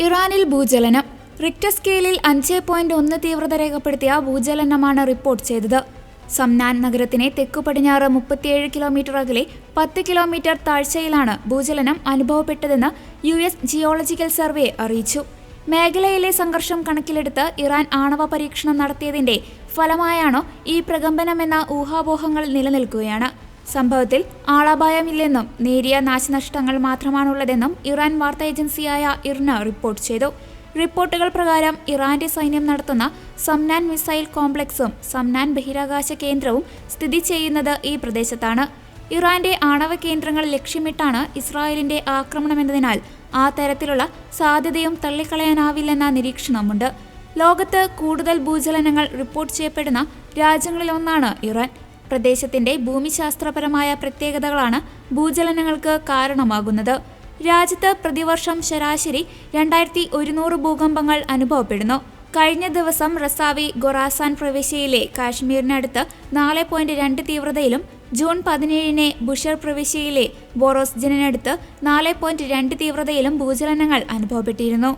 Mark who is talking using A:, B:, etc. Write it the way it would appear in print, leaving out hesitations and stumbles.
A: ഇറാനിൽ ഭൂചലനം. റിക്ടർ സ്കെയിലിൽ 5.1 തീവ്രത രേഖപ്പെടുത്തിയ ഭൂചലനമാണ് റിപ്പോർട്ട് ചെയ്തത്. സംനാൻ നഗരത്തിന് തെക്കുപടിഞ്ഞാറ് 37 കിലോമീറ്റർ അകലെ 10 കിലോമീറ്റർ താഴ്ചയിലാണ് ഭൂചലനം അനുഭവപ്പെട്ടതെന്ന് US ജിയോളജിക്കൽ സർവേ അറിയിച്ചു. മേഖലയിലെ സംഘർഷം കണക്കിലെടുത്ത് ഇറാൻ ആണവ പരീക്ഷണം നടത്തിയതിന്റെ ഫലമായാണോ ഈ പ്രകമ്പനമെന്ന ഊഹാപോഹങ്ങൾ നിലനിൽക്കുകയാണ്. സംഭവത്തിൽ ആളപായമില്ലെന്നും നേരിയ നാശനഷ്ടങ്ങൾ മാത്രമാണുള്ളതെന്നും ഇറാൻ വാർത്താ ഏജൻസിയായ ഇർന റിപ്പോർട്ട് ചെയ്തു. റിപ്പോർട്ടുകൾ പ്രകാരം ഇറാന്റെ സൈന്യം നടത്തുന്ന സംനാൻ മിസൈൽ കോംപ്ലക്സും സംനാൻ ബഹിരാകാശ കേന്ദ്രവും സ്ഥിതി ചെയ്യുന്നത് ഈ പ്രദേശത്താണ്. ഇറാന്റെ ആണവ കേന്ദ്രങ്ങൾ ലക്ഷ്യമിട്ടാണ് ഇസ്രായേലിന്റെ ആക്രമണമെന്നതിനാൽ ആ തരത്തിലുള്ള സാധ്യതയും തള്ളിക്കളയാനാവില്ലെന്ന നിരീക്ഷണമുണ്ട്. ലോകത്ത് കൂടുതൽ ഭൂചലനങ്ങൾ റിപ്പോർട്ട് ചെയ്യപ്പെടുന്ന രാജ്യങ്ങളിലൊന്നാണ് ഇറാൻ. പ്രദേശത്തിന്റെ ഭൂമിശാസ്ത്രപരമായ പ്രത്യേകതകളാണ് ഭൂചലനങ്ങൾക്ക് കാരണമാകുന്നത്. രാജ്യത്ത് പ്രതിവർഷം ശരാശരി 2100 ഭൂകമ്പങ്ങൾ അനുഭവപ്പെടുന്നു. കഴിഞ്ഞ ദിവസം റസാവി ഖൊറാസാൻ പ്രവിശ്യയിലെ കാശ്മീരിനടുത്ത് 4.2 തീവ്രതയിലും ജൂൺ 17 ബുഷർ പ്രവിശ്യയിലെ ബോറോസ്ജനിനടുത്ത് 4.2 തീവ്രതയിലും ഭൂചലനങ്ങൾ അനുഭവപ്പെട്ടിരുന്നു.